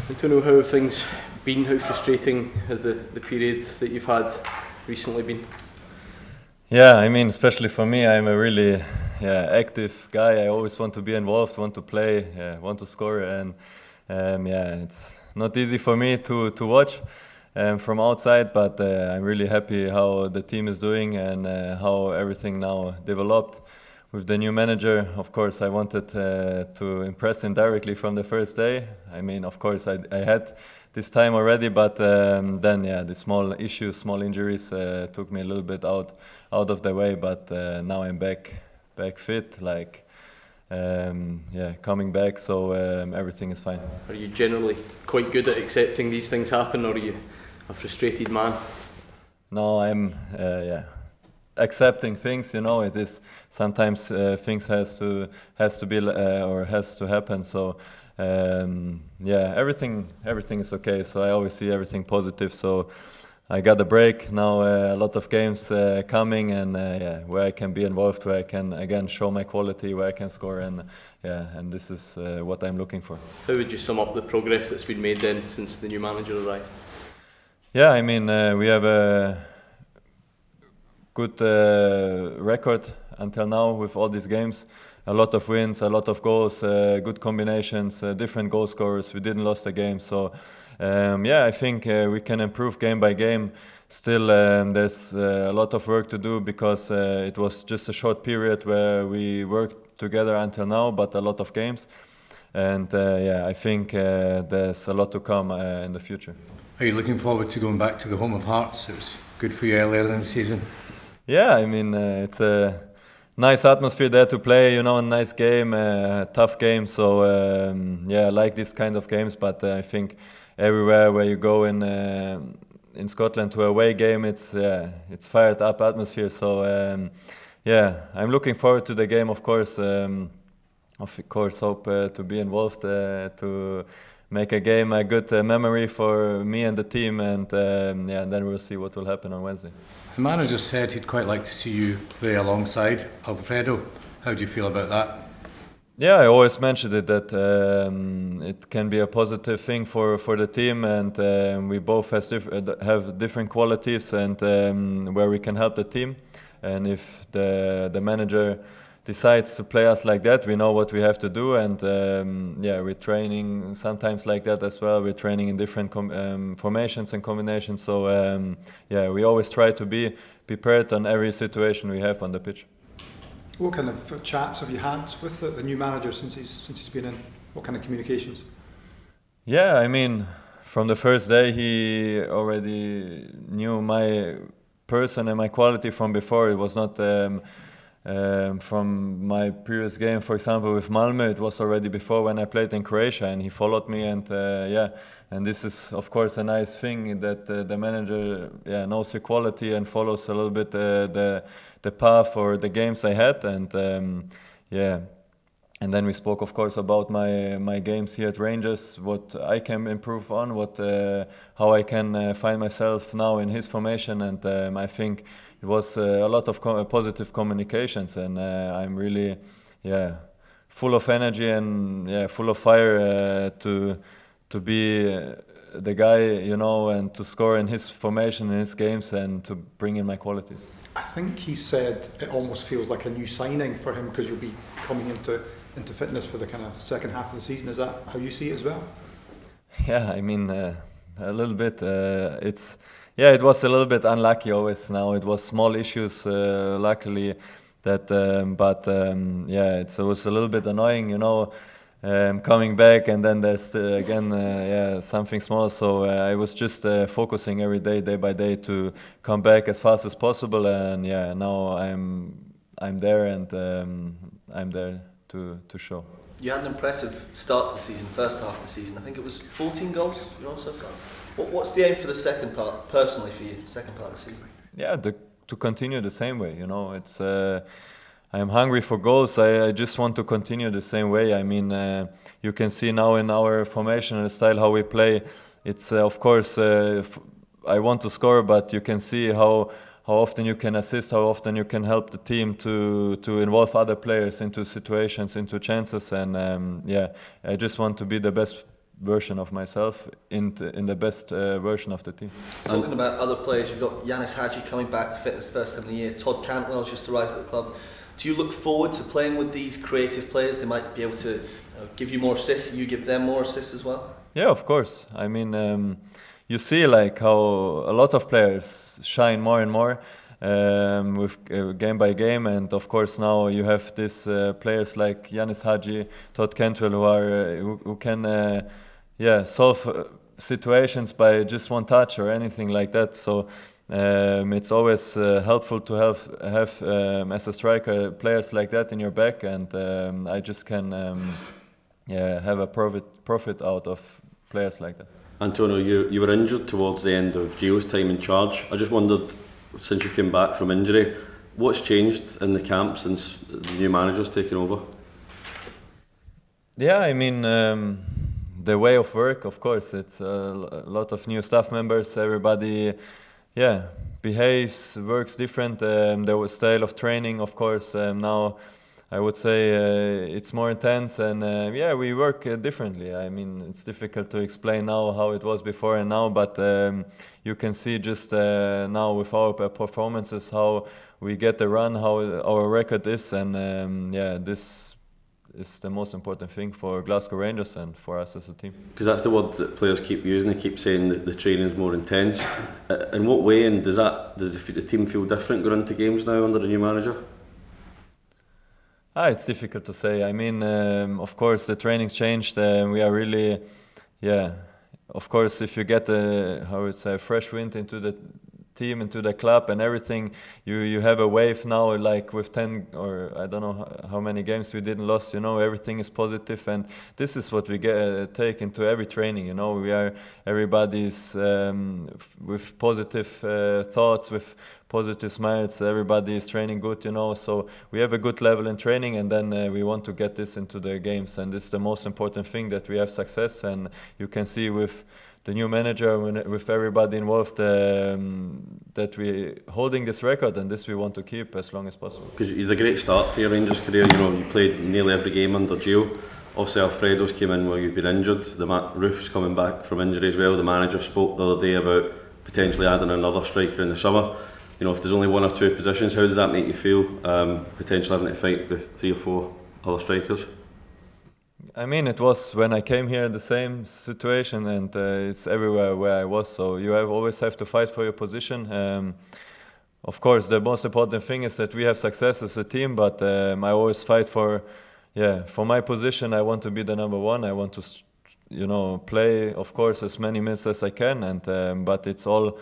like to know how have things been, how frustrating has the periods that you've had recently been? Yeah, I mean, especially for me, I'm a really active guy. I always want to be involved, want to play, want to score, and it's not easy for me to watch from outside, but I'm really happy how the team is doing and how everything now developed. With the new manager, of course, I wanted to impress him directly from the first day. I mean, of course, I had this time already, but then, the small issues, small injuries took me a little bit out of the way. But now I'm back fit, coming back, so everything is fine. Are you generally quite good at accepting these things happen, or are you a frustrated man? No, I'm accepting things. It is sometimes things has to be or has to happen. So everything is okay. So I always see everything positive. So I got a break now. A lot of games coming, and where I can be involved, where I can again show my quality, where I can score, and this is what I'm looking for. How would you sum up the progress that's been made then since the new manager arrived? Yeah, I mean we have a good record until now with all these games. A lot of wins, a lot of goals, good combinations, different goal scorers. We didn't lose a game, so I think we can improve game by game. Still, there's a lot of work to do because it was just a short period where we worked together until now, but a lot of games. And I think there's a lot to come in the future. Are you looking forward to going back to the home of hearts? It was good for you earlier in the season. Yeah, I mean, it's a nice atmosphere there to play, a nice game, tough game. So, I like this kind of games, but I think everywhere where you go in Scotland to a away game, it's fired up atmosphere. So, I'm looking forward to the game, of course. Hope to be involved, to make a game a good memory for me and the team, and then we'll see what will happen on Wednesday. The manager said he'd quite like to see you play alongside Alfredo. How do you feel about that? Yeah, I always mentioned it that it can be a positive thing for the team, and we both have different qualities and where we can help the team. And if the manager decides to play us like that, we know what we have to do, and we're training sometimes like that as well. We're training in different formations and combinations, so we always try to be prepared on every situation we have on the pitch. What kind of chats have you had with the new manager since he's been in? What kind of communications? Yeah, I mean, from the first day he already knew my person and my quality from before. It was not from my previous game, for example, with Malmö. It was already before when I played in Croatia, and he followed me, and and this is of course a nice thing that the manager knows the quality and follows a little bit the path or the games I had, and and then we spoke of course about my games here at Rangers, what I can improve on, how I can find myself now in his formation, and I think it was a lot of positive communications, and I'm really full of energy and full of fire to be the guy, and to score in his formation, in his games, and to bring in my qualities. I think he said it almost feels like a new signing for him because you'll be coming into fitness for the kind of second half of the season. Is that how you see it as well? Yeah, I mean a little bit. It was a little bit unlucky always. Now it was small issues, luckily, that it was a little bit annoying, coming back, and then there's again something small. So I was just focusing every day by day, to come back as fast as possible, and now I'm there, and I'm there to show. You had an impressive start to the season, first half of the season. I think it was 14 goals, so far. What's the aim for the second part, personally for you, second part of the season? Yeah, to continue the same way. It's I'm hungry for goals. I just want to continue the same way. I mean, you can see now in our formation and the style how we play. It's of course I want to score, but you can see how often you can assist, how often you can help the team to involve other players into situations, into chances, and I just want to be the best version of myself in the best version of the team. Talking about other players, you've got Yanis Hadji coming back to fitness first time of the year. Todd Cantwell's just arrived at the club. Do you look forward to playing with these creative players? They might be able to give you more assists, you give them more assists as well? Yeah, of course. I mean, you see like how a lot of players shine more and more with game by game, and of course now you have these players like Yanis Hadji, Todd Cantwell, who can solve situations by just one touch or anything like that. So it's always helpful to have as a striker players like that in your back, and I just can have a profit out of players like that. Antonio, you were injured towards the end of Gio's time in charge. I just wondered, since you came back from injury, what's changed in the camp since the new manager's taken over? Yeah, I mean, the way of work, of course, it's a lot of new staff members. Everybody, behaves, works different. The style of training, of course, now I would say it's more intense, and we work differently. I mean, it's difficult to explain now how it was before and now, but you can see just now with our performances how we get the run, how our record is, and this is the most important thing for Glasgow Rangers and for us as a team. Because that's the word that players keep using. They keep saying that the training's more intense. In what way, and does the team feel different going into games now under the new manager? It's difficult to say. I mean, of course, the training's changed. We are really, of course, if you get a fresh wind into the team, into the club and everything, you have a wave now, like with 10 or I don't know how many games we didn't lose, everything is positive, and this is what we take into every training, everybody's with positive thoughts, with positive smiles, everybody is training good, so we have a good level in training, and then we want to get this into the games, and this is the most important thing, that we have success. And you can see with the new manager, with everybody involved, that we holding this record, and this we want to keep as long as possible. Because you had a great start to your Rangers career, you played nearly every game under Gio. Obviously Alfredo's came in while you've been injured, Roof's coming back from injury as well. The manager spoke the other day about potentially adding another striker in the summer. If there's only one or two positions, how does that make you feel, potentially having to fight with 3 or 4 other strikers? I mean, it was when I came here the same situation, and it's everywhere where I was, so you always have to fight for your position. Of course, the most important thing is that we have success as a team, but I always fight for my position. I want to be the number one. I want to play, of course, as many minutes as I can, and but it's all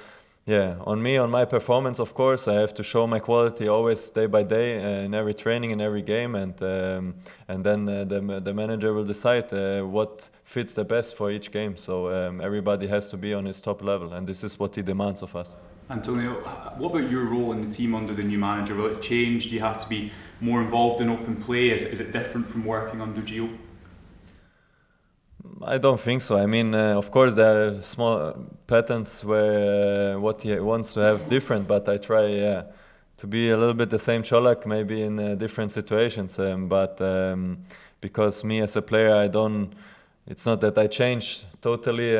on me, on my performance. Of course, I have to show my quality always, day by day, in every training, in every game, and then the manager will decide what fits the best for each game. So everybody has to be on his top level, and this is what he demands of us. Antonio, what about your role in the team under the new manager? Will it change? Do you have to be more involved in open play? Is it different from working under Gio? I don't think so. I mean, of course, there are small patterns where what he wants to have different, but I try to be a little bit the same Colak, maybe in different situations. But because me as a player, it's not that I change totally,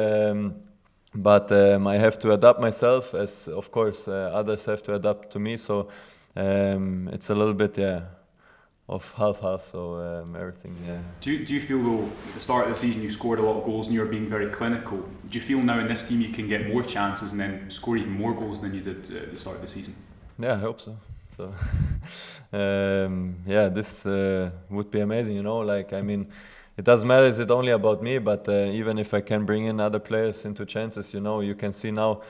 but I have to adapt myself, as of course others have to adapt to me. So it's a little bit, of half-half, so everything, Do you feel, though, at the start of the season you scored a lot of goals and you were being very clinical? Do you feel now in this team you can get more chances and then score even more goals than you did at the start of the season? Yeah, I hope so. This would be amazing, I mean, it doesn't matter, is it only about me, but even if I can bring in other players into chances, you can see now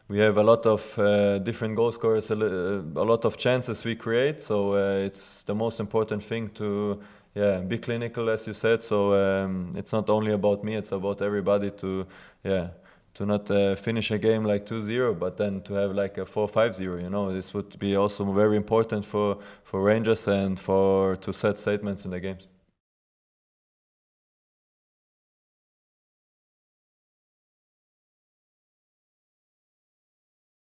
we have a lot of different goal scorers, a lot of chances we create, so it's the most important thing to be clinical, as you said. So it's not only about me, it's about everybody to not finish a game like 2-0, but then to have like a 4-5-0. This would be also very important for Rangers and to set statements in the games.